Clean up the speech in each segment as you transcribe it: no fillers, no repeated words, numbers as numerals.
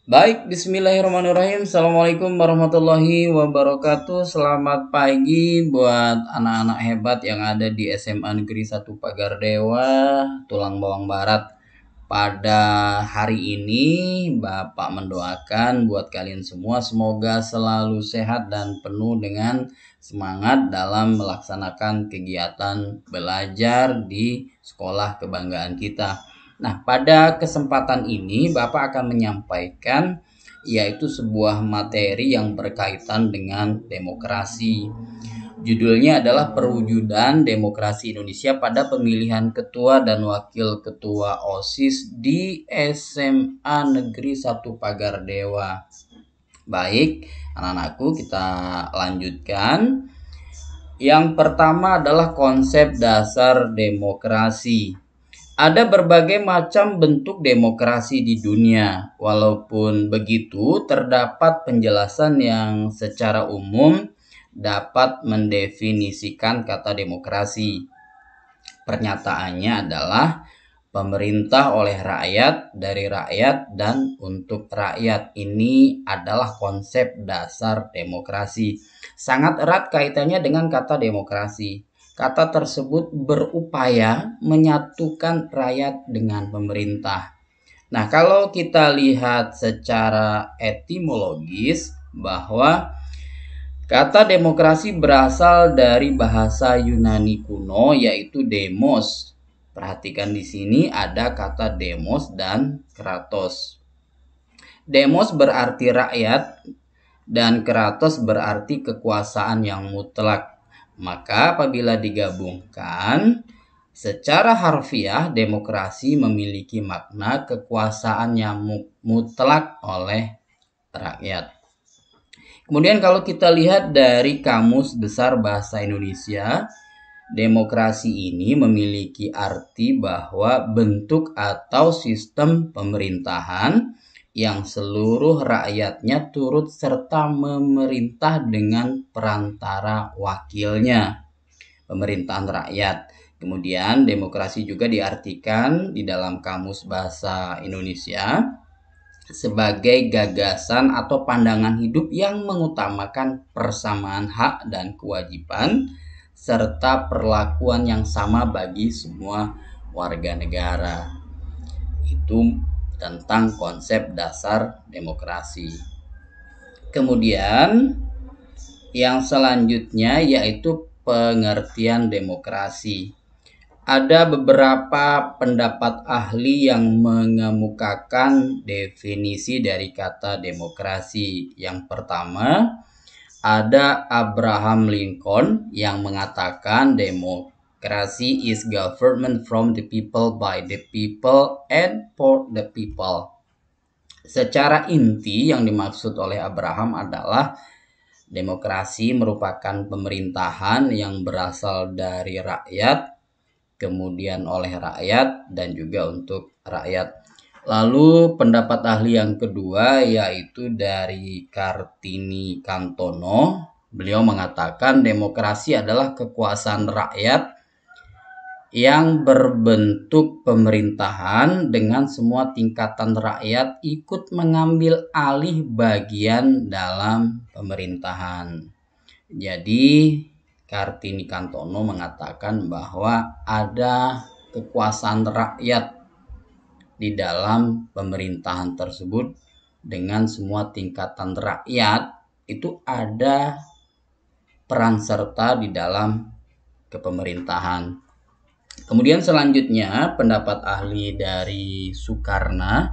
Baik, bismillahirrahmanirrahim. Assalamualaikum warahmatullahi wabarakatuh. Selamat pagi buat anak-anak hebat yang ada di SMA Negeri 1 Pagar Dewa, Tulang Bawang Barat. Pada hari ini, Bapak mendoakan buat kalian semua semoga selalu sehat dan penuh dengan semangat dalam melaksanakan kegiatan belajar di sekolah kebanggaan kita. Nah, pada kesempatan ini Bapak akan menyampaikan yaitu sebuah materi yang berkaitan dengan demokrasi. Judulnya adalah Perwujudan Demokrasi Indonesia pada Pemilihan Ketua dan Wakil Ketua OSIS di SMA Negeri 1 Pagar Dewa. Baik, anak-anakku kita lanjutkan. Yang pertama adalah konsep dasar demokrasi. Ada berbagai macam bentuk demokrasi di dunia. Walaupun begitu, terdapat penjelasan yang secara umum dapat mendefinisikan kata demokrasi. Pernyataannya adalah pemerintah oleh rakyat, dari rakyat, dan untuk rakyat. Ini adalah konsep dasar demokrasi. Sangat erat kaitannya dengan kata demokrasi. Kata tersebut berupaya menyatukan rakyat dengan pemerintah. Nah, kalau kita lihat secara etimologis bahwa kata demokrasi berasal dari bahasa Yunani kuno yaitu demos. Perhatikan di sini ada kata demos dan kratos. Demos berarti rakyat dan kratos berarti kekuasaan yang mutlak. Maka apabila digabungkan, secara harfiah demokrasi memiliki makna kekuasaan yang mutlak oleh rakyat. Kemudian kalau kita lihat dari Kamus Besar Bahasa Indonesia, demokrasi ini memiliki arti bahwa bentuk atau sistem pemerintahan yang seluruh rakyatnya turut serta memerintah dengan perantara wakilnya, pemerintahan rakyat. Kemudian demokrasi juga diartikan di dalam Kamus Bahasa Indonesia sebagai gagasan atau pandangan hidup yang mengutamakan persamaan hak dan kewajiban serta perlakuan yang sama bagi semua warga negara. Itu tentang konsep dasar demokrasi. Kemudian yang selanjutnya yaitu pengertian demokrasi. Ada beberapa pendapat ahli yang mengemukakan definisi dari kata demokrasi. Yang pertama, ada Abraham Lincoln yang mengatakan demokrasi is government from the people, by the people, and for the people. Secara inti yang dimaksud oleh Abraham adalah demokrasi merupakan pemerintahan yang berasal dari rakyat, kemudian oleh rakyat, dan juga untuk rakyat. Lalu pendapat ahli yang kedua yaitu dari Kartini Kantono. Beliau mengatakan demokrasi adalah kekuasaan rakyat yang berbentuk pemerintahan dengan semua tingkatan rakyat ikut mengambil alih bagian dalam pemerintahan. Jadi Kartini Kantono mengatakan bahwa ada kekuasaan rakyat di dalam pemerintahan tersebut dengan semua tingkatan rakyat itu ada peran serta di dalam kepemerintahan. Kemudian selanjutnya pendapat ahli dari Soekarno,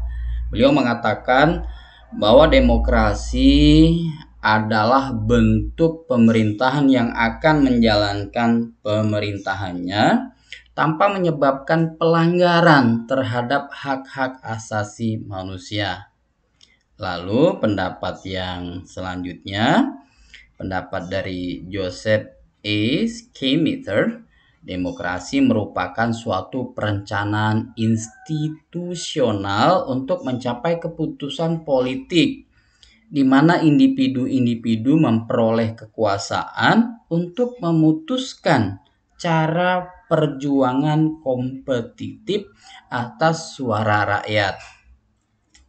beliau mengatakan bahwa demokrasi adalah bentuk pemerintahan yang akan menjalankan pemerintahannya tanpa menyebabkan pelanggaran terhadap hak-hak asasi manusia. Lalu pendapat yang selanjutnya, pendapat dari Joseph A. Schumpeter, demokrasi merupakan suatu perencanaan institusional untuk mencapai keputusan politik di mana individu-individu memperoleh kekuasaan untuk memutuskan cara perjuangan kompetitif atas suara rakyat.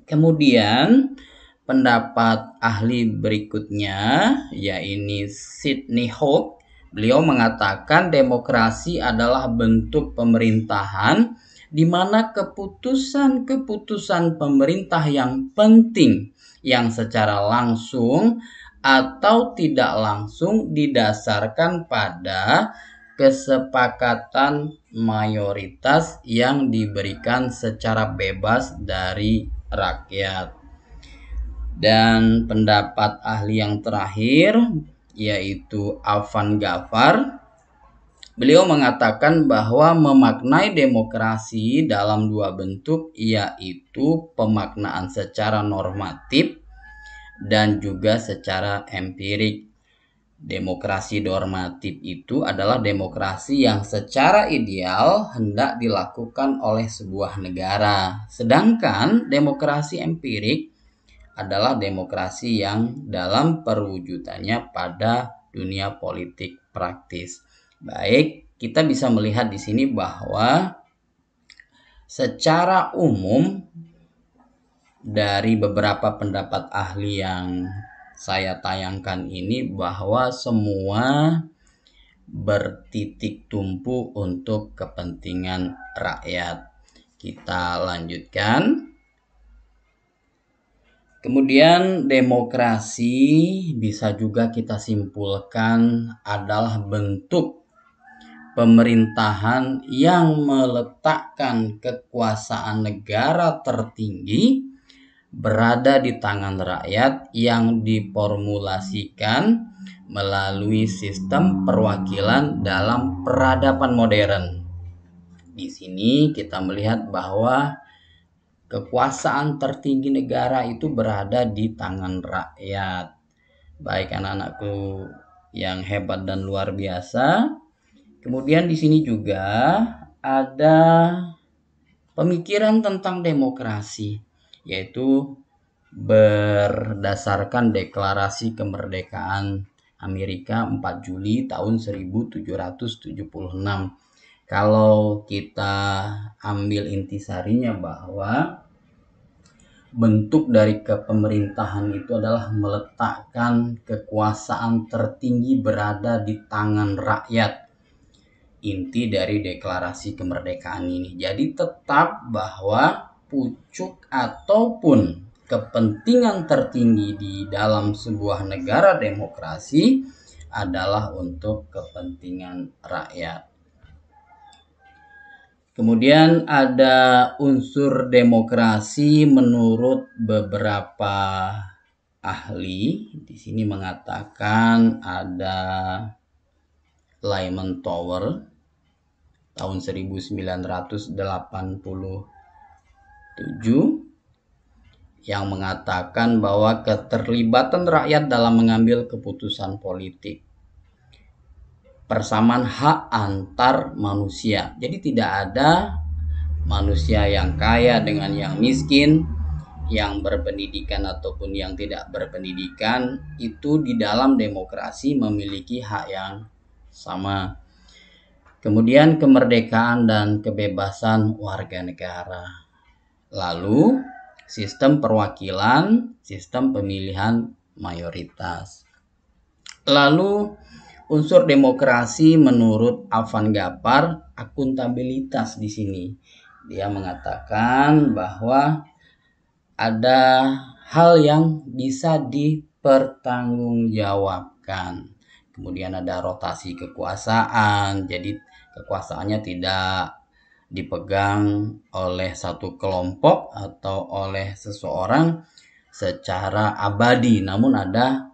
Kemudian pendapat ahli berikutnya, yaitu Sidney Holt. Beliau mengatakan demokrasi adalah bentuk pemerintahan di mana keputusan-keputusan pemerintah yang penting yang secara langsung atau tidak langsung didasarkan pada kesepakatan mayoritas yang diberikan secara bebas dari rakyat. Dan pendapat ahli yang terakhir, yaitu Afan Ghaffar, beliau mengatakan bahwa memaknai demokrasi dalam dua bentuk, yaitu pemaknaan secara normatif dan juga secara empirik. Demokrasi normatif itu adalah demokrasi yang secara ideal hendak dilakukan oleh sebuah negara. Sedangkan demokrasi empirik adalah demokrasi yang dalam perwujudannya pada dunia politik praktis. Baik, kita bisa melihat di sini bahwa secara umum dari beberapa pendapat ahli yang saya tayangkan ini bahwa semua bertitik tumpu untuk kepentingan rakyat. Kita lanjutkan. Kemudian demokrasi bisa juga kita simpulkan adalah bentuk pemerintahan yang meletakkan kekuasaan negara tertinggi berada di tangan rakyat yang diformulasikan melalui sistem perwakilan dalam peradaban modern. Di sini kita melihat bahwa kekuasaan tertinggi negara itu berada di tangan rakyat. Baik anak-anakku yang hebat dan luar biasa. Kemudian di sini juga ada pemikiran tentang demokrasi, yaitu berdasarkan Deklarasi Kemerdekaan Amerika 4 Juli tahun 1776. Kalau kita ambil intisarinya bahwa bentuk dari kepemerintahan itu adalah meletakkan kekuasaan tertinggi berada di tangan rakyat. Inti dari Deklarasi Kemerdekaan ini. Jadi tetap bahwa pucuk ataupun kepentingan tertinggi di dalam sebuah negara demokrasi adalah untuk kepentingan rakyat. Kemudian ada unsur demokrasi menurut beberapa ahli. Di sini mengatakan ada Lyman Tower tahun 1987 yang mengatakan bahwa keterlibatan rakyat dalam mengambil keputusan politik, persamaan hak antar manusia. Jadi tidak ada manusia yang kaya dengan yang miskin, yang berpendidikan ataupun yang tidak berpendidikan, itu di dalam demokrasi memiliki hak yang sama. Kemudian kemerdekaan dan kebebasan warga negara. Lalu sistem perwakilan, sistem pemilihan mayoritas. Lalu unsur demokrasi menurut Afan Ghaffar, akuntabilitas di sini. Dia mengatakan bahwa ada hal yang bisa dipertanggungjawabkan. Kemudian ada rotasi kekuasaan, jadi kekuasaannya tidak dipegang oleh satu kelompok atau oleh seseorang secara abadi, namun ada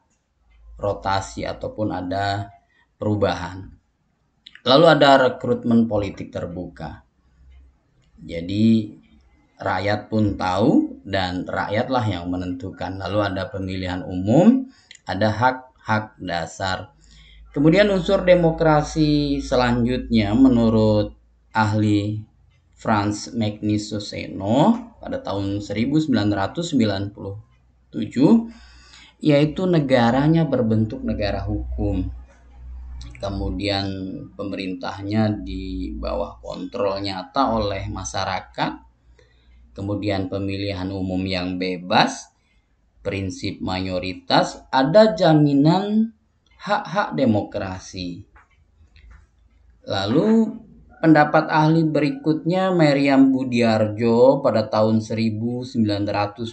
rotasi ataupun ada perubahan. Lalu ada rekrutmen politik terbuka. Jadi rakyat pun tahu dan rakyatlah yang menentukan. Lalu ada pemilihan umum, ada hak-hak dasar. Kemudian unsur demokrasi selanjutnya menurut ahli Franz Magnisuseno pada tahun 1997, yaitu negaranya berbentuk negara hukum. Kemudian pemerintahnya di bawah kontrol nyata oleh masyarakat. Kemudian pemilihan umum yang bebas. prinsip mayoritas, ada jaminan hak-hak demokrasi. Lalu pendapat ahli berikutnya, Meriam Budiarjo pada tahun 1977,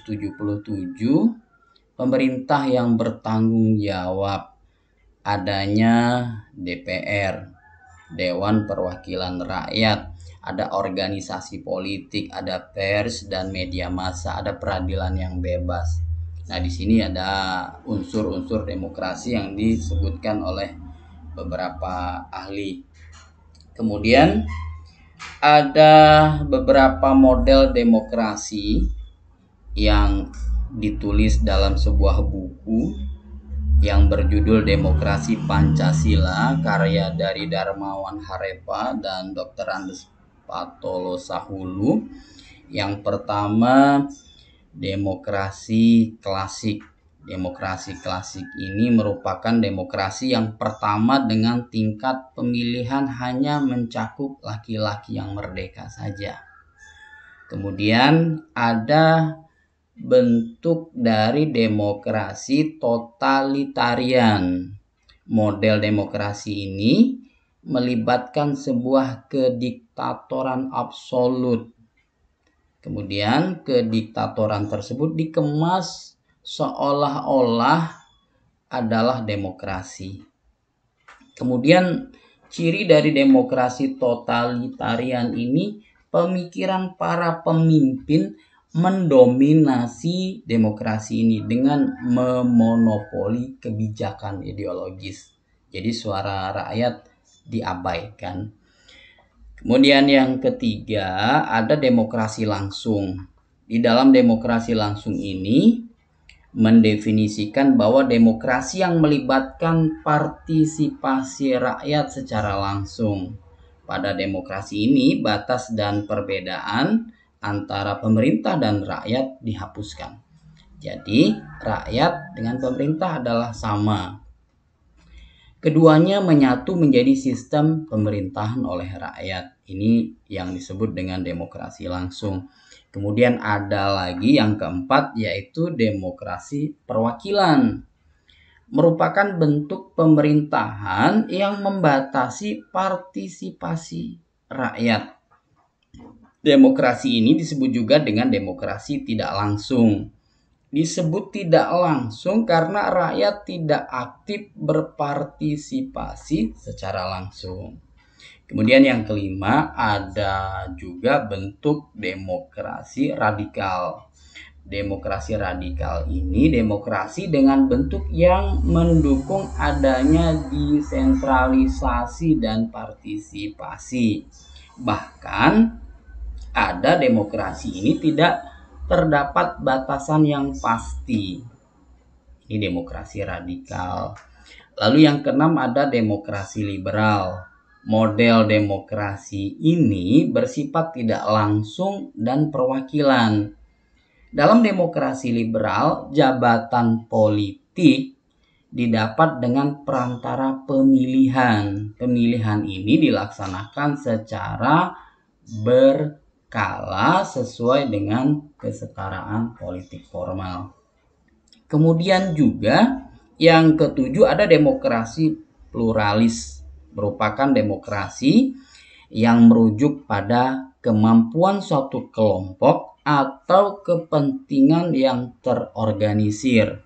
pemerintah yang bertanggung jawab, adanya DPR, Dewan Perwakilan Rakyat, ada organisasi politik, ada pers dan media massa, ada peradilan yang bebas. Nah, di sini ada unsur-unsur demokrasi yang disebutkan oleh beberapa ahli. Kemudian ada beberapa model demokrasi yang ditulis dalam sebuah buku yang berjudul Demokrasi Pancasila, karya dari Darmawan Harepa dan Dr. Andes Patolosahulu. Yang pertama, demokrasi klasik. Demokrasi klasik ini merupakan demokrasi yang pertama dengan tingkat pemilihan hanya mencakup laki-laki yang merdeka saja. Kemudian ada bentuk dari demokrasi totalitarian. Model demokrasi ini melibatkan sebuah kediktatoran absolut. Kemudian kediktatoran tersebut dikemas seolah-olah adalah demokrasi. Kemudian ciri dari demokrasi totalitarian ini, pemikiran para pemimpin mendominasi demokrasi ini dengan memonopoli kebijakan ideologis. Jadi suara rakyat diabaikan. Kemudian yang ketiga, ada demokrasi langsung. Di dalam demokrasi langsung ini mendefinisikan bahwa demokrasi yang melibatkan partisipasi rakyat secara langsung. Pada demokrasi ini, batas dan perbedaan antara pemerintah dan rakyat dihapuskan. Jadi, rakyat dengan pemerintah adalah sama. Keduanya menyatu menjadi sistem pemerintahan oleh rakyat. Ini yang disebut dengan demokrasi langsung. Kemudian ada lagi yang keempat, yaitu demokrasi perwakilan. Merupakan bentuk pemerintahan yang membatasi partisipasi rakyat. Demokrasi ini disebut juga dengan demokrasi tidak langsung. Disebut tidak langsung karena rakyat tidak aktif berpartisipasi secara langsung. Kemudian yang kelima, ada juga bentuk demokrasi radikal. Demokrasi radikal ini demokrasi dengan bentuk yang mendukung adanya desentralisasi dan partisipasi. Bahkan ada demokrasi ini tidak terdapat batasan yang pasti. Ini demokrasi radikal. Lalu yang keenam, ada demokrasi liberal. Model demokrasi ini bersifat tidak langsung dan perwakilan. Dalam demokrasi liberal, jabatan politik didapat dengan perantara pemilihan. Pemilihan ini dilaksanakan secara berkala sesuai dengan kesetaraan politik formal. Kemudian juga yang ketujuh, ada demokrasi pluralis. Merupakan demokrasi yang merujuk pada kemampuan suatu kelompok atau kepentingan yang terorganisir.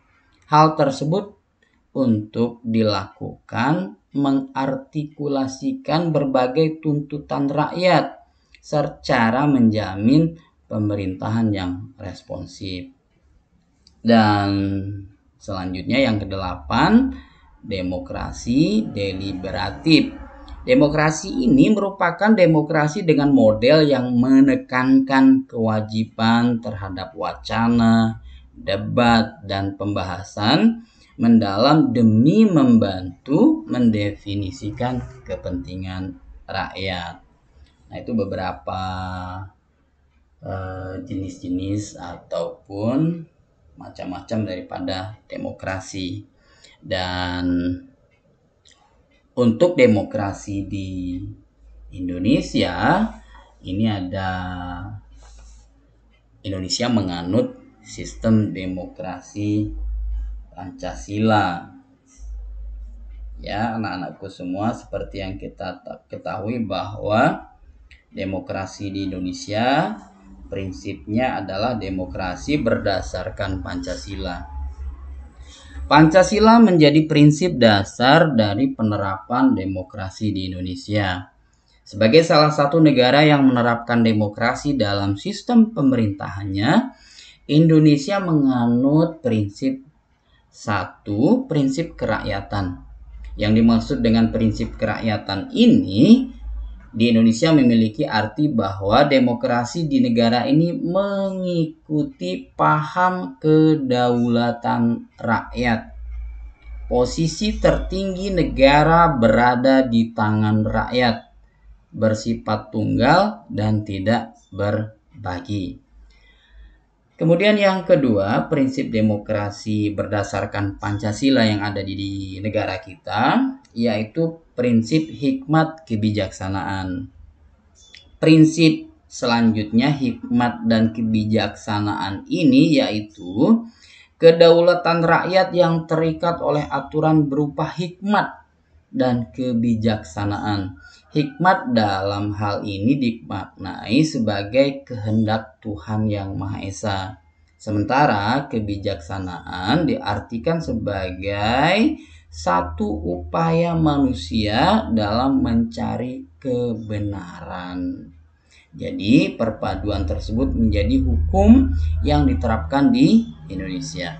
Hal tersebut untuk dilakukan mengartikulasikan berbagai tuntutan rakyat secara menjamin pemerintahan yang responsif. Dan selanjutnya yang kedelapan, demokrasi deliberatif. Demokrasi ini merupakan demokrasi dengan model yang menekankan kewajiban terhadap wacana, debat, dan pembahasan mendalam demi membantu mendefinisikan kepentingan rakyat. Nah, itu beberapa jenis-jenis ataupun macam-macam daripada demokrasi. Dan untuk demokrasi di Indonesia, ini ada Indonesia menganut sistem demokrasi Pancasila. Ya, anak-anakku semua, seperti yang kita ketahui bahwa demokrasi di Indonesia prinsipnya adalah demokrasi berdasarkan Pancasila. Pancasila menjadi prinsip dasar dari penerapan demokrasi di Indonesia. Sebagai salah satu negara yang menerapkan demokrasi dalam sistem pemerintahannya, Indonesia menganut prinsip kerakyatan. Yang dimaksud dengan prinsip kerakyatan ini di Indonesia memiliki arti bahwa demokrasi di negara ini mengikuti paham kedaulatan rakyat. Posisi tertinggi negara berada di tangan rakyat, bersifat tunggal dan tidak berbagi. Kemudian yang kedua, prinsip demokrasi berdasarkan Pancasila yang ada di negara kita, yaitu prinsip hikmat kebijaksanaan. Prinsip selanjutnya hikmat dan kebijaksanaan ini yaitu kedaulatan rakyat yang terikat oleh aturan berupa hikmat dan kebijaksanaan. Hikmat dalam hal ini dimaknai sebagai kehendak Tuhan Yang Maha Esa. Sementara kebijaksanaan diartikan sebagai satu upaya manusia dalam mencari kebenaran. Jadi perpaduan tersebut menjadi hukum yang diterapkan di Indonesia.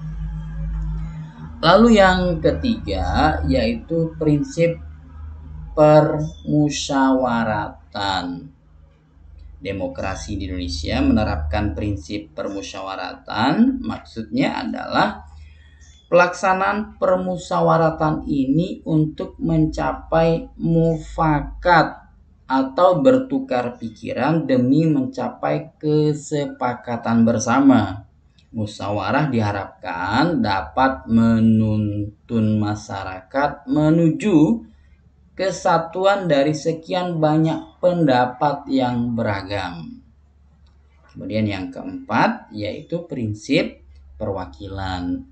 Lalu yang ketiga yaitu prinsip permusyawaratan. Demokrasi di Indonesia menerapkan prinsip permusyawaratan, maksudnya adalah pelaksanaan permusyawaratan ini untuk mencapai mufakat atau bertukar pikiran demi mencapai kesepakatan bersama. Musyawarah diharapkan dapat menuntun masyarakat menuju kesatuan dari sekian banyak pendapat yang beragam. Kemudian yang keempat yaitu prinsip perwakilan.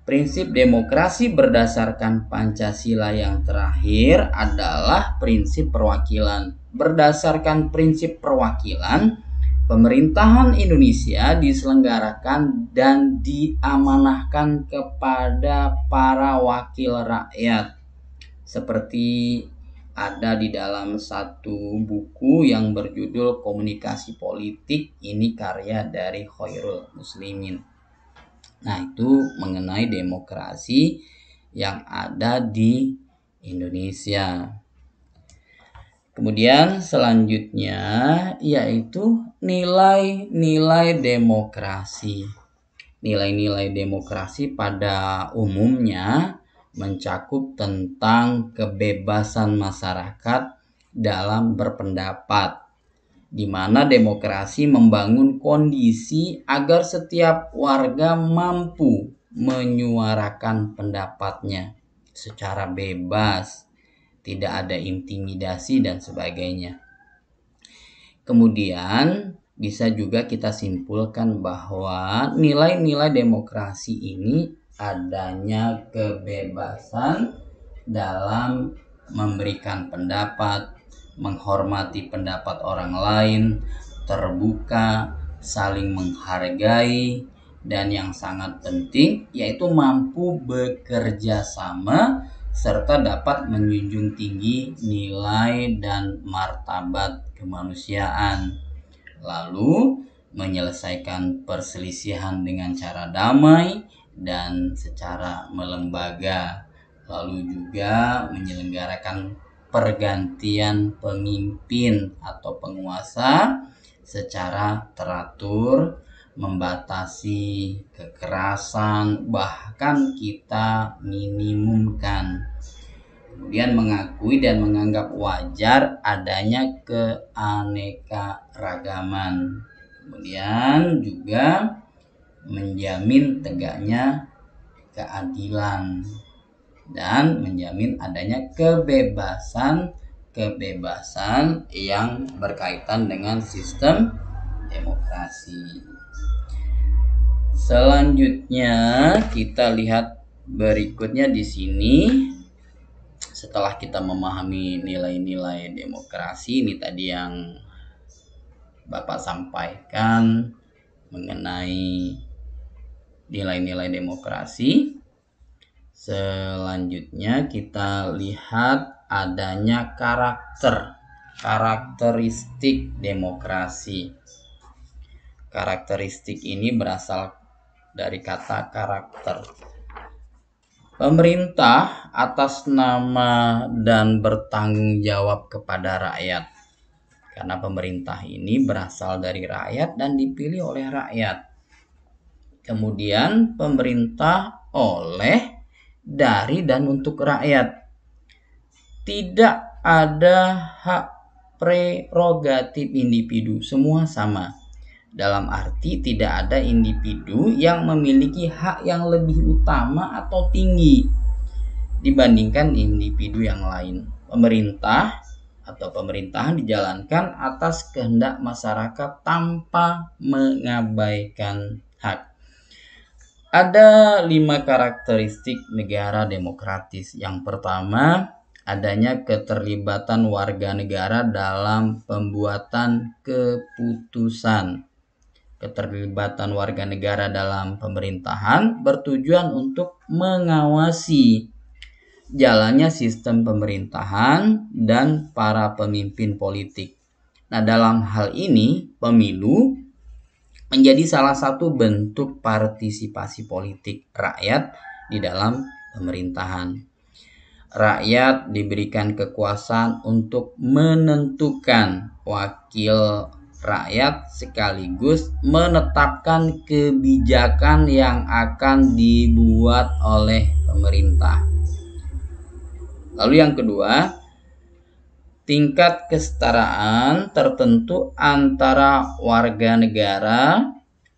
Prinsip demokrasi berdasarkan Pancasila yang terakhir adalah prinsip perwakilan. Berdasarkan prinsip perwakilan, pemerintahan Indonesia diselenggarakan dan diamanahkan kepada para wakil rakyat. Seperti ada di dalam satu buku yang berjudul Komunikasi Politik, ini karya dari Khairul Muslimin. Nah, itu mengenai demokrasi yang ada di Indonesia. Kemudian selanjutnya yaitu nilai-nilai demokrasi. Nilai-nilai demokrasi pada umumnya mencakup tentang kebebasan masyarakat dalam berpendapat, di mana demokrasi membangun kondisi agar setiap warga mampu menyuarakan pendapatnya secara bebas, tidak ada intimidasi dan sebagainya. Kemudian bisa juga kita simpulkan bahwa nilai-nilai demokrasi ini adanya kebebasan dalam memberikan pendapat, menghormati pendapat orang lain, terbuka, saling menghargai, dan yang sangat penting yaitu mampu bekerja sama serta dapat menjunjung tinggi nilai dan martabat kemanusiaan. Lalu menyelesaikan perselisihan dengan cara damai dan secara melembaga, lalu juga menyelenggarakan pergantian pemimpin atau penguasa secara teratur, membatasi kekerasan, bahkan kita minimumkan. Kemudian mengakui dan menganggap wajar adanya keanekaragaman. Kemudian juga menjamin tegaknya keadilan dan menjamin adanya kebebasan yang berkaitan dengan sistem demokrasi. Selanjutnya kita lihat berikutnya di sini. Setelah kita memahami nilai-nilai demokrasi, ini tadi yang Bapak sampaikan mengenai nilai-nilai demokrasi. Selanjutnya kita lihat adanya karakteristik demokrasi. Karakteristik ini berasal dari kata karakter. Pemerintah atas nama dan bertanggung jawab kepada rakyat. Karena pemerintah ini berasal dari rakyat dan dipilih oleh rakyat. Kemudian pemerintah oleh, dari, dan untuk rakyat. Tidak ada hak prerogatif individu, semua sama. Dalam arti tidak ada individu yang memiliki hak yang lebih utama atau tinggi dibandingkan individu yang lain. Pemerintah atau pemerintahan dijalankan atas kehendak masyarakat tanpa mengabaikan hak. Ada 5 karakteristik negara demokratis. Yang pertama, adanya keterlibatan warga negara dalam pembuatan keputusan. Keterlibatan warga negara dalam pemerintahan bertujuan untuk mengawasi jalannya sistem pemerintahan dan para pemimpin politik. Nah, dalam hal ini pemilu menjadi salah satu bentuk partisipasi politik rakyat di dalam pemerintahan. Rakyat diberikan kekuasaan untuk menentukan wakil rakyat sekaligus menetapkan kebijakan yang akan dibuat oleh pemerintah. Lalu yang kedua, tingkat kesetaraan tertentu antara warga negara.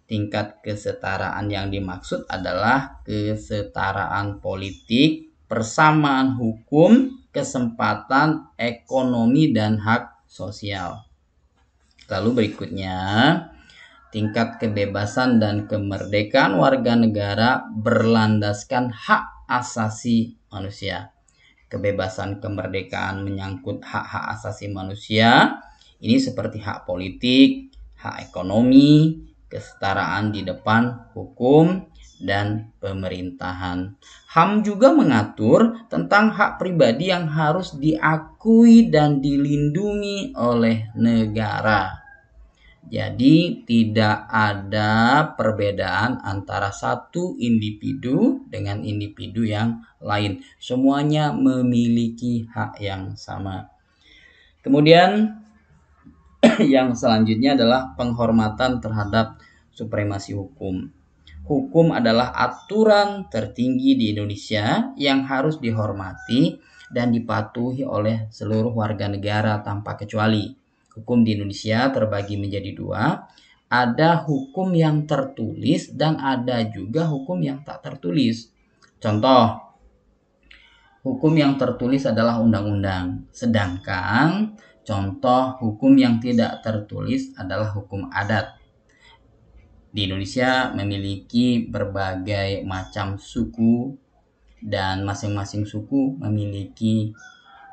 Tingkat kesetaraan yang dimaksud adalah kesetaraan politik, persamaan hukum, kesempatan ekonomi, dan hak sosial. Lalu berikutnya, tingkat kebebasan dan kemerdekaan warga negara berlandaskan hak asasi manusia. Kebebasan kemerdekaan menyangkut hak-hak asasi manusia. Ini seperti hak politik, hak ekonomi, kesetaraan di depan hukum, dan pemerintahan. HAM juga mengatur tentang hak pribadi yang harus diakui dan dilindungi oleh negara. Jadi tidak ada perbedaan antara satu individu dengan individu yang lain. Semuanya memiliki hak yang sama. Kemudian yang selanjutnya adalah penghormatan terhadap supremasi hukum. Hukum adalah aturan tertinggi di Indonesia yang harus dihormati dan dipatuhi oleh seluruh warga negara tanpa kecuali. Hukum di Indonesia terbagi menjadi 2. Ada hukum yang tertulis dan ada juga hukum yang tak tertulis. Contoh, hukum yang tertulis adalah undang-undang. Sedangkan contoh hukum yang tidak tertulis adalah hukum adat. Di Indonesia memiliki berbagai macam suku dan masing-masing suku memiliki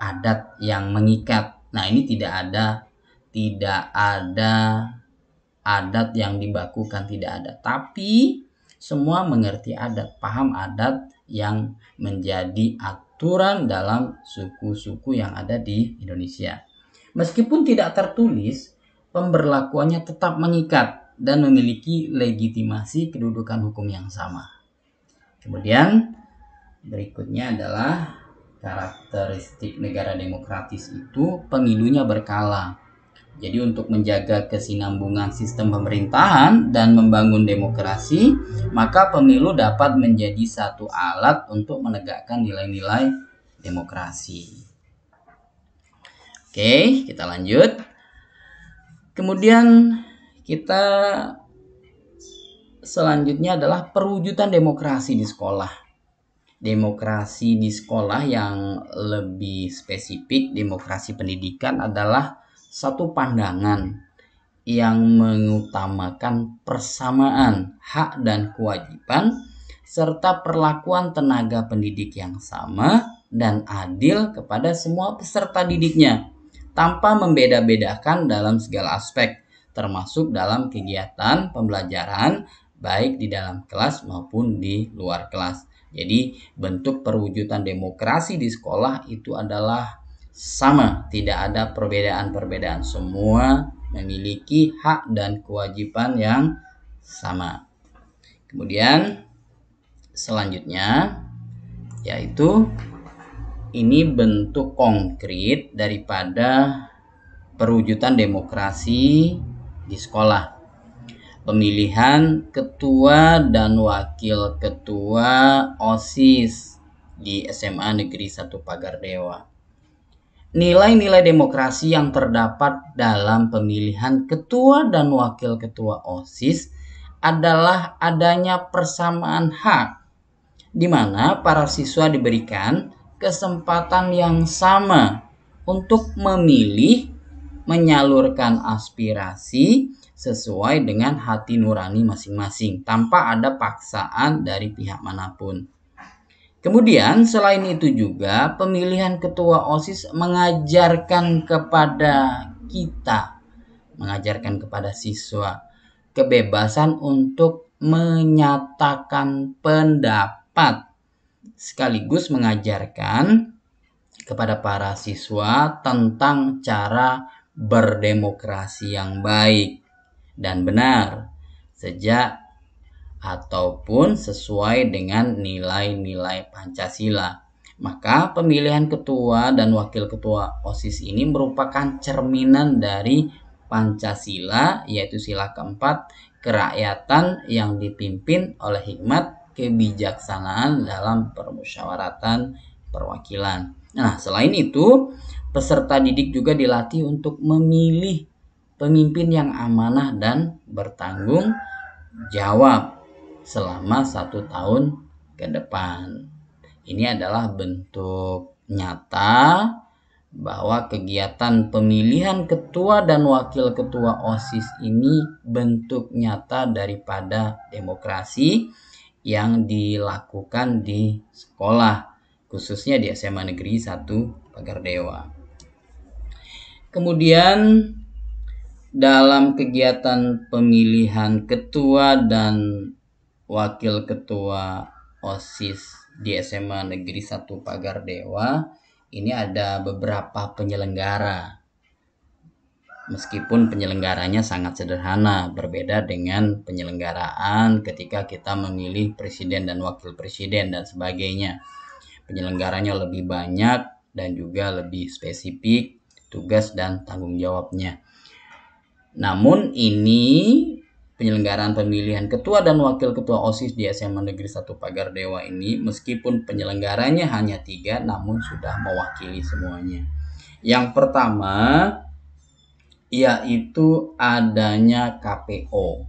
adat yang mengikat. Nah, ini tidak ada adat yang dibakukan, tidak ada. Tapi semua mengerti adat, paham adat yang menjadi aturan dalam suku-suku yang ada di Indonesia. Meskipun tidak tertulis, pemberlakuannya tetap mengikat dan memiliki legitimasi kedudukan hukum yang sama. Kemudian berikutnya adalah karakteristik negara demokratis itu pemilunya berkala. Jadi untuk menjaga kesinambungan sistem pemerintahan dan membangun demokrasi, maka pemilu dapat menjadi satu alat untuk menegakkan nilai-nilai demokrasi. Oke, kita lanjut. Kemudian kita selanjutnya adalah perwujudan demokrasi di sekolah. Demokrasi di sekolah yang lebih spesifik, demokrasi pendidikan adalah satu pandangan yang mengutamakan persamaan hak dan kewajiban serta perlakuan tenaga pendidik yang sama dan adil kepada semua peserta didiknya, tanpa membeda-bedakan dalam segala aspek, termasuk dalam kegiatan pembelajaran, baik di dalam kelas maupun di luar kelas. Jadi, bentuk perwujudan demokrasi di sekolah itu adalah sama, tidak ada perbedaan-perbedaan. Semua memiliki hak dan kewajiban yang sama. Kemudian selanjutnya yaitu ini bentuk konkret daripada perwujudan demokrasi di sekolah. Pemilihan ketua dan wakil ketua OSIS di SMA Negeri 1 Pagar Dewa. Nilai-nilai demokrasi yang terdapat dalam pemilihan ketua dan wakil ketua OSIS adalah adanya persamaan hak, di mana para siswa diberikan kesempatan yang sama untuk memilih, menyalurkan aspirasi sesuai dengan hati nurani masing-masing tanpa ada paksaan dari pihak manapun. Kemudian selain itu juga pemilihan ketua OSIS mengajarkan kepada kita, mengajarkan kepada siswa kebebasan untuk menyatakan pendapat, sekaligus mengajarkan kepada para siswa tentang cara berdemokrasi yang baik dan benar sejak ataupun sesuai dengan nilai-nilai Pancasila. Maka pemilihan ketua dan wakil ketua OSIS ini merupakan cerminan dari Pancasila, yaitu sila keempat, kerakyatan yang dipimpin oleh hikmat kebijaksanaan dalam permusyawaratan perwakilan. Nah, selain itu, peserta didik juga dilatih untuk memilih pemimpin yang amanah dan bertanggung jawab selama 1 tahun ke depan. Ini adalah bentuk nyata bahwa kegiatan pemilihan ketua dan wakil ketua OSIS ini bentuk nyata daripada demokrasi yang dilakukan di sekolah, khususnya di SMA Negeri 1 Pagar Dewa. Kemudian dalam kegiatan pemilihan ketua dan wakil ketua OSIS di SMA Negeri 1 Pagar Dewa, ini ada beberapa penyelenggara. Meskipun penyelenggaranya sangat sederhana, berbeda dengan penyelenggaraan ketika kita memilih presiden dan wakil presiden dan sebagainya. Penyelenggaranya lebih banyak dan juga lebih spesifik tugas dan tanggung jawabnya. Namun ini penyelenggaraan pemilihan ketua dan wakil ketua OSIS di SMA Negeri 1 Pagar Dewa ini, meskipun penyelenggaranya hanya 3, namun sudah mewakili semuanya. Yang pertama yaitu adanya KPO.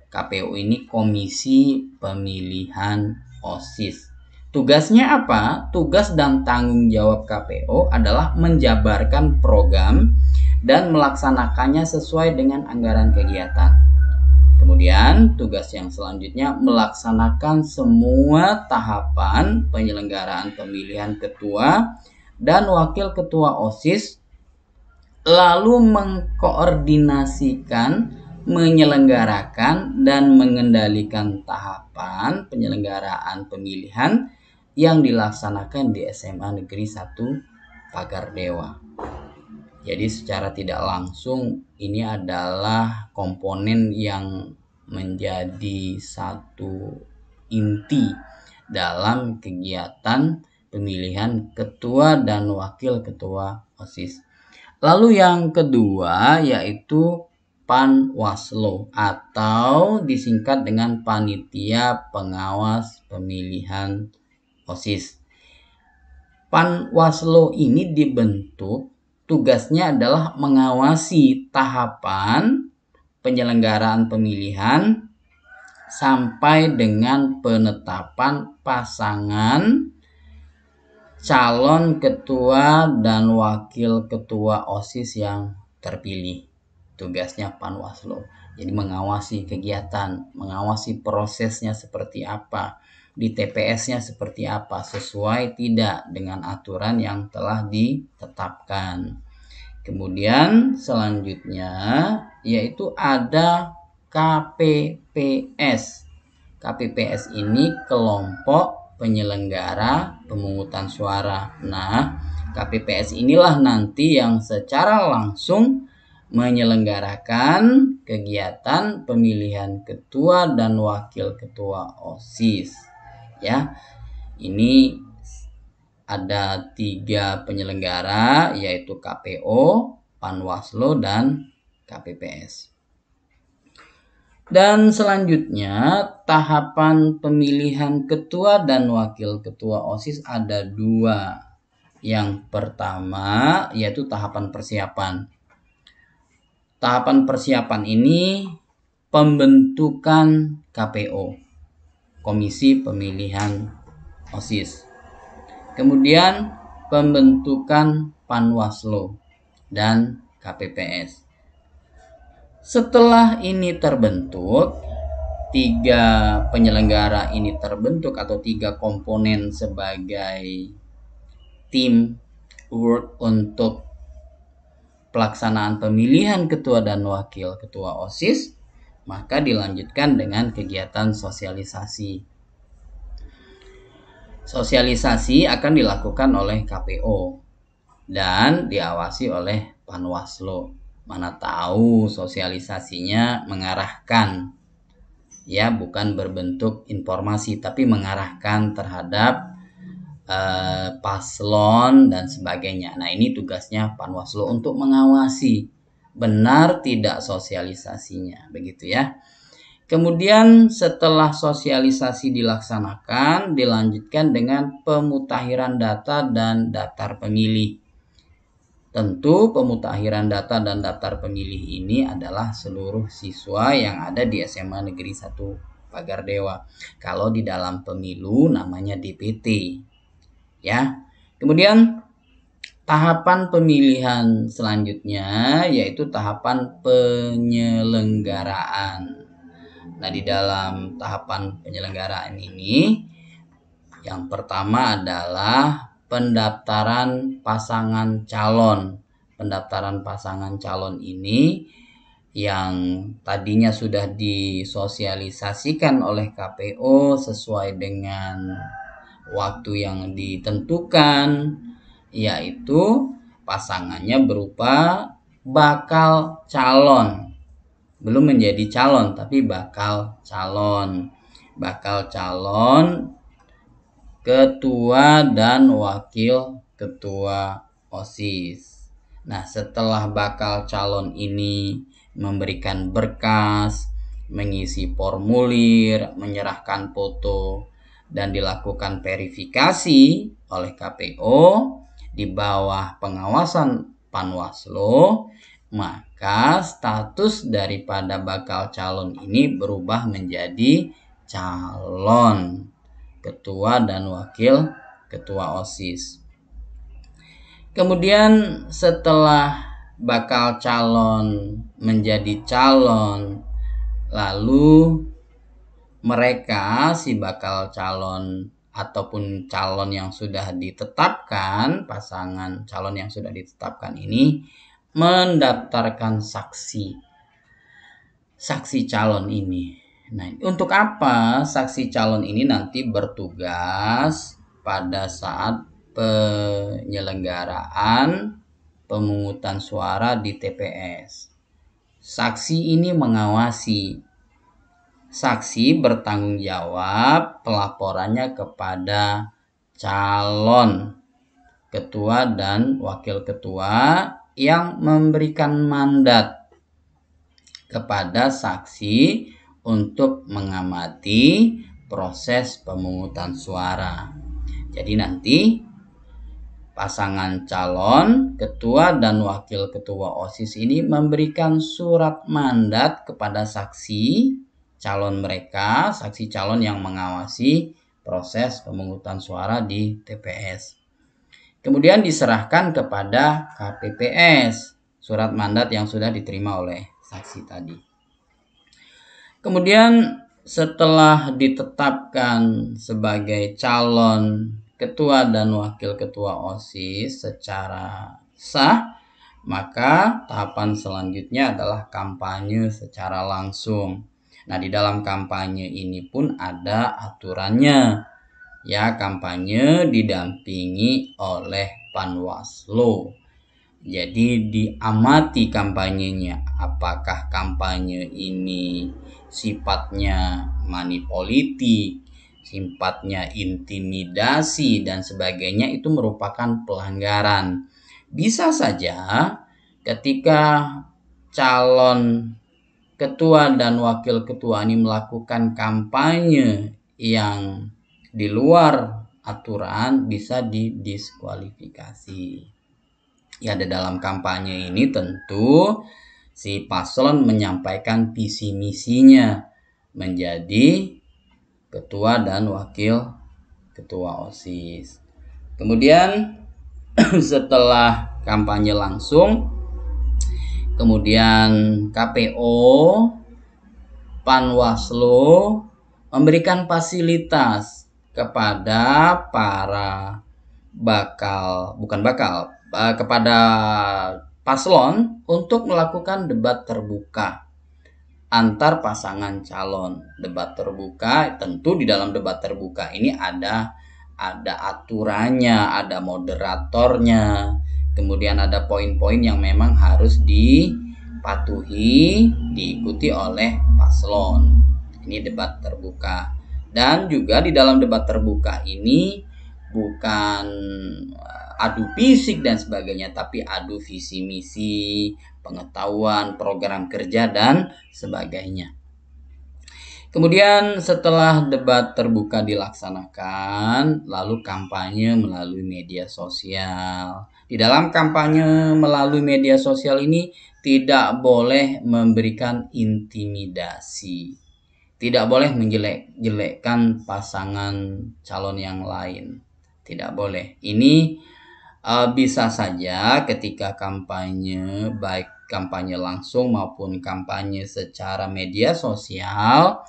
KPO ini Komisi Pemilihan OSIS. Tugasnya apa? Tugas dan tanggung jawab KPO adalah menjabarkan program dan melaksanakannya sesuai dengan anggaran kegiatan. Kemudian tugas yang selanjutnya melaksanakan semua tahapan penyelenggaraan pemilihan ketua dan wakil ketua OSIS, lalu mengkoordinasikan, menyelenggarakan dan mengendalikan tahapan penyelenggaraan pemilihan yang dilaksanakan di SMA Negeri 1 Pagar Dewa. Jadi secara tidak langsung ini adalah komponen yang menjadi satu inti dalam kegiatan pemilihan ketua dan wakil ketua OSIS. Lalu yang kedua yaitu Panwaslo atau disingkat dengan Panitia Pengawas Pemilihan OSIS. Panwaslo ini dibentuk, tugasnya adalah mengawasi tahapan penyelenggaraan pemilihan sampai dengan penetapan pasangan calon ketua dan wakil ketua OSIS yang terpilih. tugasnya Panwaslu. Jadi mengawasi kegiatan, mengawasi prosesnya seperti apa, di TPS-nya seperti apa, sesuai tidak dengan aturan yang telah ditetapkan. Kemudian selanjutnya yaitu ada KPPS. KPPS ini kelompok penyelenggara pemungutan suara. Nah, KPPS inilah nanti yang secara langsung menyelenggarakan kegiatan pemilihan ketua dan wakil ketua OSIS. Ya, ini ada 3 penyelenggara, yaitu KPO, Panwaslu, dan KPPS. Dan selanjutnya tahapan pemilihan ketua dan wakil ketua OSIS ada 2. Yang pertama yaitu tahapan persiapan. Tahapan persiapan ini pembentukan KPO, Komisi Pemilihan OSIS. Kemudian pembentukan Panwaslu dan KPPS. Setelah ini terbentuk, 3 penyelenggara ini terbentuk atau 3 komponen sebagai tim work untuk pelaksanaan pemilihan ketua dan wakil ketua OSIS, maka dilanjutkan dengan kegiatan sosialisasi. Sosialisasi akan dilakukan oleh KPO dan diawasi oleh Panwaslu. Mana tahu sosialisasinya mengarahkan, ya, bukan berbentuk informasi tapi mengarahkan terhadap paslon dan sebagainya. Nah, ini tugasnya Panwaslu untuk mengawasi benar tidak sosialisasinya, begitu ya. Kemudian setelah sosialisasi dilaksanakan, dilanjutkan dengan pemutakhiran data dan daftar pemilih. Tentu pemutakhiran data dan daftar pemilih ini adalah seluruh siswa yang ada di SMA Negeri 1 Pagardewa. Kalau di dalam pemilu namanya DPT. Ya. Kemudian tahapan pemilihan selanjutnya yaitu tahapan penyelenggaraan. Nah, di dalam tahapan penyelenggaraan ini yang pertama adalah pendaftaran pasangan calon. Pendaftaran pasangan calon ini yang tadinya sudah disosialisasikan oleh KPO sesuai dengan waktu yang ditentukan, yaitu pasangannya berupa bakal calon. Belum menjadi calon, tapi bakal calon. Bakal calon ketua dan wakil ketua OSIS. Nah, setelah bakal calon ini memberikan berkas, mengisi formulir, menyerahkan foto, dan dilakukan verifikasi oleh KPO di bawah pengawasan Panwaslu, maka status daripada bakal calon ini berubah menjadi calon ketua dan wakil ketua OSIS. Kemudian setelah bakal calon menjadi calon, lalu mereka si bakal calon ataupun calon yang sudah ditetapkan, pasangan calon yang sudah ditetapkan ini mendaftarkan saksi calon ini. Nah, untuk apa saksi calon ini nanti bertugas pada saat penyelenggaraan pemungutan suara di TPS. Saksi ini mengawasi. Saksi bertanggung jawab pelaporannya kepada calon ketua dan wakil ketua yang memberikan mandat kepada saksi untuk mengamati proses pemungutan suara. Jadi nanti pasangan calon ketua dan wakil ketua OSIS ini memberikan surat mandat kepada saksi calon mereka, saksi calon yang mengawasi proses pemungutan suara di TPS. Kemudian diserahkan kepada KPPS surat mandat yang sudah diterima oleh saksi tadi. Kemudian setelah ditetapkan sebagai calon ketua dan wakil ketua OSIS secara sah, maka tahapan selanjutnya adalah kampanye secara langsung. Nah, di dalam kampanye ini pun ada aturannya. Ya, kampanye didampingi oleh Panwaslu. Jadi diamati kampanyenya, apakah kampanye ini sifatnya money politik, sifatnya intimidasi dan sebagainya, itu merupakan pelanggaran. Bisa saja ketika calon ketua dan wakil ketua ini melakukan kampanye yang di luar aturan, bisa didiskualifikasi. Ya, di dalam kampanye ini tentu si paslon menyampaikan visi misinya menjadi ketua dan wakil ketua OSIS. Kemudian setelah kampanye langsung, kemudian KPO, Panwaslu memberikan fasilitas kepada para kepada paslon untuk melakukan debat terbuka antar pasangan calon. Debat terbuka, tentu di dalam debat terbuka ini ada aturannya, ada moderatornya, kemudian ada poin-poin yang memang harus dipatuhi, diikuti oleh paslon. Ini debat terbuka. Dan juga di dalam debat terbuka ini bukan adu fisik dan sebagainya, tapi adu visi misi, pengetahuan, program kerja dan sebagainya. Kemudian setelah debat terbuka dilaksanakan, lalu kampanye melalui media sosial. Di dalam kampanye melalui media sosial ini tidak boleh memberikan intimidasi, tidak boleh menjelek-jelekkan pasangan calon yang lain, tidak boleh. Ini bisa saja ketika kampanye, baik kampanye langsung maupun kampanye secara media sosial,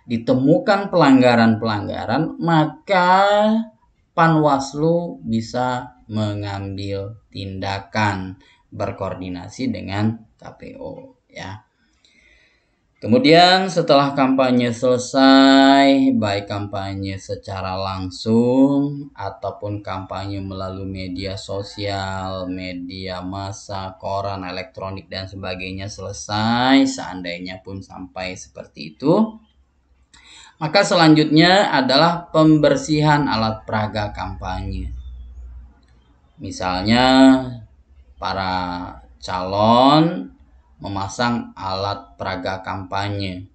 ditemukan pelanggaran-pelanggaran, maka Panwaslu bisa mengambil tindakan berkoordinasi dengan KPO, ya. Kemudian setelah kampanye selesai, baik kampanye secara langsung ataupun kampanye melalui media sosial, media massa, koran, elektronik dan sebagainya selesai, seandainya pun sampai seperti itu, maka selanjutnya adalah pembersihan alat peraga kampanye. Misalnya para calon memasang alat peraga kampanye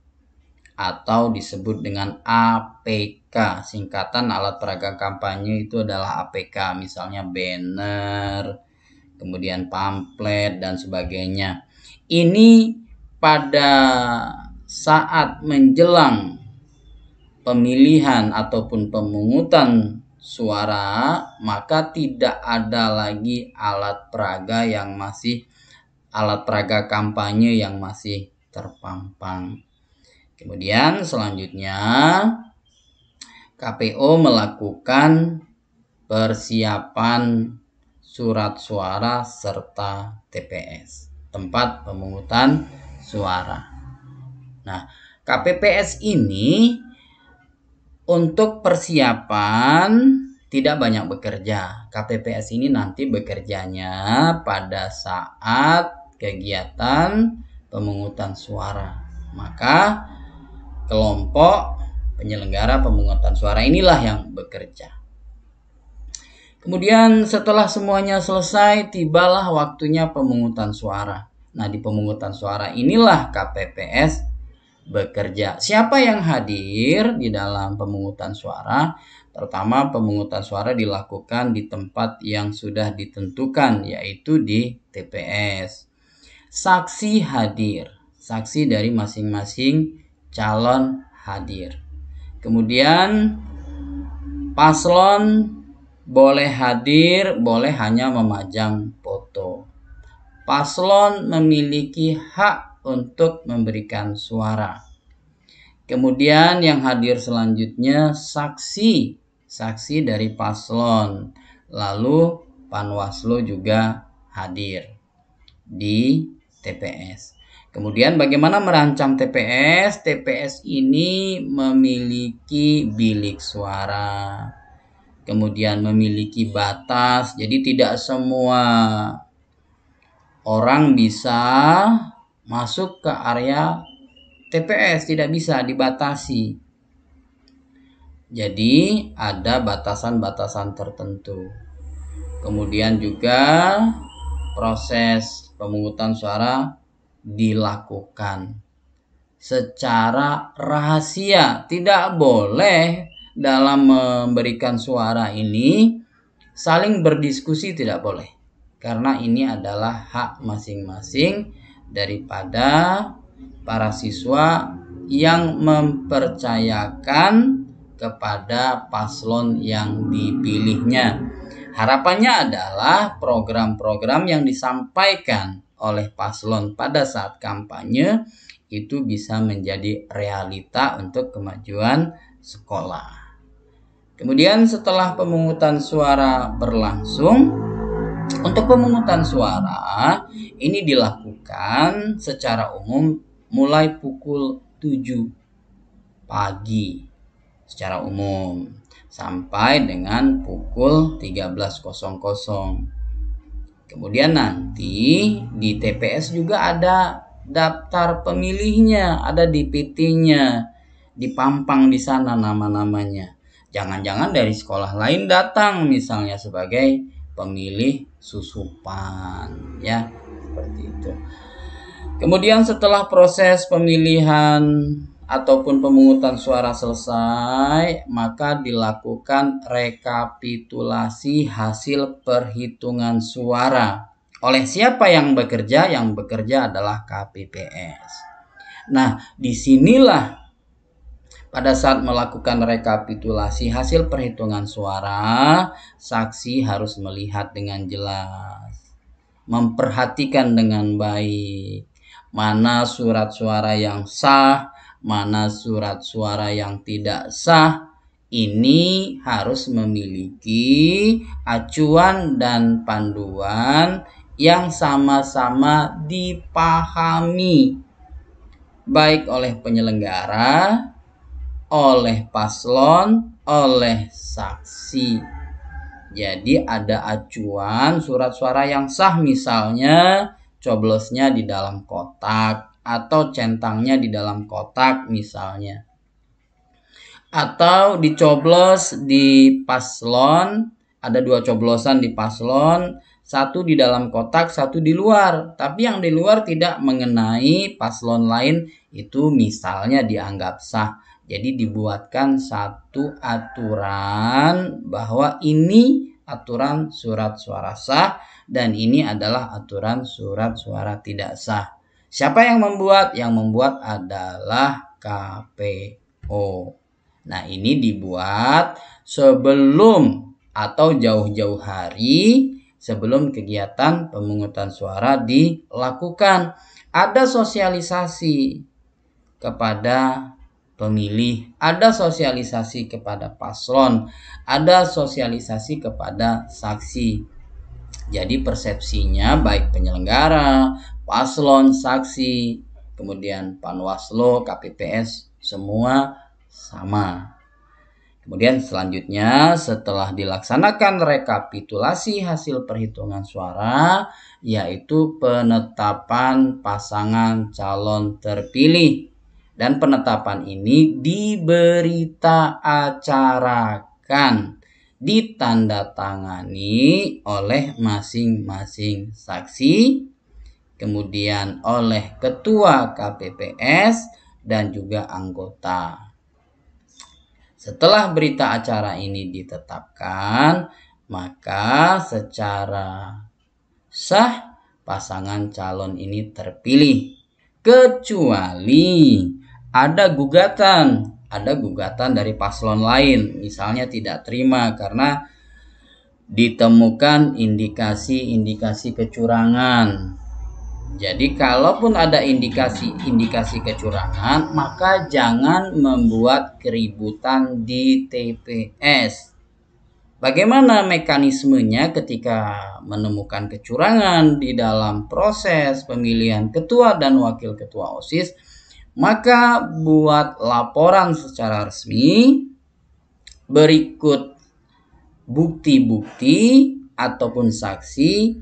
atau disebut dengan APK. Singkatan alat peraga kampanye itu adalah APK, misalnya banner, kemudian pamflet dan sebagainya. Ini pada saat menjelang pemilihan ataupun pemungutan suara, maka tidak ada lagi alat peraga kampanye yang masih terpampang. Kemudian selanjutnya KPO melakukan persiapan surat suara serta TPS, tempat pemungutan suara. Nah, KPPS ini untuk persiapan tidak banyak bekerja. KPPS ini nanti bekerjanya pada saat kegiatan pemungutan suara. Maka kelompok penyelenggara pemungutan suara inilah yang bekerja. Kemudian setelah semuanya selesai, tibalah waktunya pemungutan suara. Nah, di pemungutan suara inilah KPPS bekerja. Siapa yang hadir di dalam pemungutan suara? Pertama, pemungutan suara dilakukan di tempat yang sudah ditentukan, yaitu di TPS. Saksi hadir, saksi dari masing-masing calon hadir. Kemudian paslon boleh hadir, boleh hanya memajang foto. Paslon memiliki hak untuk memberikan suara. Kemudian yang hadir selanjutnya saksi dari paslon. Lalu Panwaslu juga hadir di TPS. Kemudian bagaimana merancang TPS? TPS ini memiliki bilik suara. Kemudian memiliki batas. Jadi tidak semua orang bisa masuk ke area TPS, tidak bisa, dibatasi. Jadi ada batasan-batasan tertentu. Kemudian juga proses pemungutan suara dilakukan secara rahasia. Tidak boleh dalam memberikan suara ini saling berdiskusi, tidak boleh. Karena ini adalah hak masing-masing daripada para siswa yang mempercayakan kepada paslon yang dipilihnya. Harapannya adalah program-program yang disampaikan oleh paslon pada saat kampanye itu bisa menjadi realita untuk kemajuan sekolah. Kemudian setelah pemungutan suara berlangsung, untuk pemungutan suara ini dilakukan secara umum mulai pukul 7 pagi secara umum sampai dengan pukul 13.00. Kemudian nanti di TPS juga ada daftar pemilihnya, ada DPT-nya, dipampang di sana nama-namanya. Jangan-jangan dari sekolah lain datang misalnya sebagai pemilih susupan, ya, seperti itu. Kemudian setelah proses pemilihan ataupun pemungutan suara selesai, maka dilakukan rekapitulasi hasil perhitungan suara. Oleh siapa yang bekerja? Yang bekerja adalah KPPS. Nah, disinilah pada saat melakukan rekapitulasi hasil perhitungan suara, saksi harus melihat dengan jelas, memperhatikan dengan baik, mana surat suara yang sah, mana surat suara yang tidak sah. Ini harus memiliki acuan dan panduan yang sama-sama dipahami, baik oleh penyelenggara, oleh paslon, oleh saksi. Jadi ada acuan surat suara yang sah, misalnya coblosnya di dalam kotak atau centangnya di dalam kotak misalnya. Atau dicoblos di paslon, ada 2 coblosan di paslon, 1 di dalam kotak, 1 di luar. Tapi yang di luar tidak mengenai paslon lain, itu misalnya dianggap sah. Jadi dibuatkan satu aturan bahwa ini aturan surat suara sah dan ini adalah aturan surat suara tidak sah. Siapa yang membuat? Yang membuat adalah KPO. Nah, ini dibuat sebelum atau jauh-jauh hari sebelum kegiatan pemungutan suara dilakukan. Ada sosialisasi kepada pemilih, ada sosialisasi kepada paslon, ada sosialisasi kepada saksi. Jadi persepsinya baik penyelenggara, paslon, saksi, kemudian Panwaslu, KPPS, semua sama. Kemudian selanjutnya setelah dilaksanakan rekapitulasi hasil perhitungan suara, yaitu penetapan pasangan calon terpilih. Dan penetapan ini diberita acarakan, ditandatangani oleh masing-masing saksi, kemudian oleh ketua KPPS dan juga anggota. Setelah berita acara ini ditetapkan, maka secara sah pasangan calon ini terpilih. Kecuali ada gugatan dari paslon lain, misalnya tidak terima karena ditemukan indikasi-indikasi kecurangan. Jadi kalaupun ada indikasi kecurangan, maka jangan membuat keributan di TPS. Bagaimana mekanismenya ketika menemukan kecurangan di dalam proses pemilihan ketua dan wakil ketua OSIS? Maka buat laporan secara resmi, berikut bukti-bukti ataupun saksi,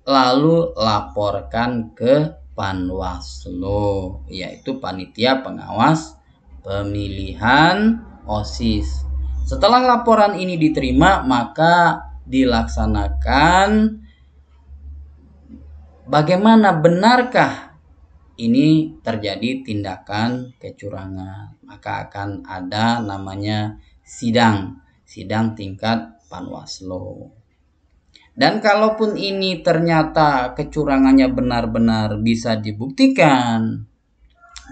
lalu laporkan ke Panwaslu, yaitu Panitia Pengawas Pemilihan OSIS. Setelah laporan ini diterima, maka dilaksanakan bagaimana benarkah ini terjadi tindakan kecurangan. Maka akan ada namanya sidang tingkat Panwaslu. Dan kalaupun ini ternyata kecurangannya benar-benar bisa dibuktikan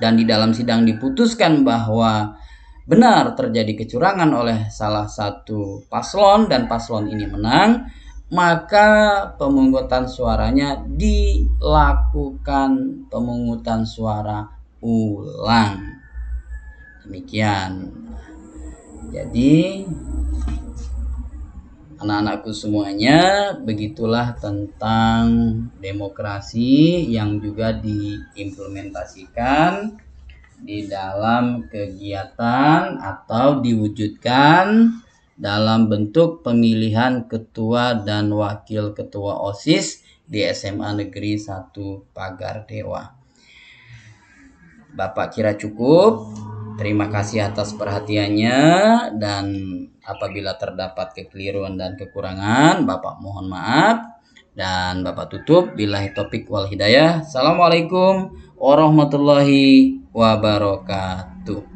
dan di dalam sidang diputuskan bahwa benar terjadi kecurangan oleh salah satu paslon dan paslon ini menang, maka pemungutan suaranya dilakukan pemungutan suara ulang. Demikian. Jadi anak-anakku semuanya, begitulah tentang demokrasi yang juga diimplementasikan di dalam kegiatan atau diwujudkan dalam bentuk pemilihan ketua dan wakil ketua OSIS di SMA Negeri 1 Pagar Dewa. Bapak kira cukup. Terima kasih atas perhatiannya, dan apabila terdapat kekeliruan dan kekurangan, Bapak mohon maaf. Dan Bapak tutup, billahi taufik wal hidayah. Assalamualaikum warahmatullahi wabarakatuh.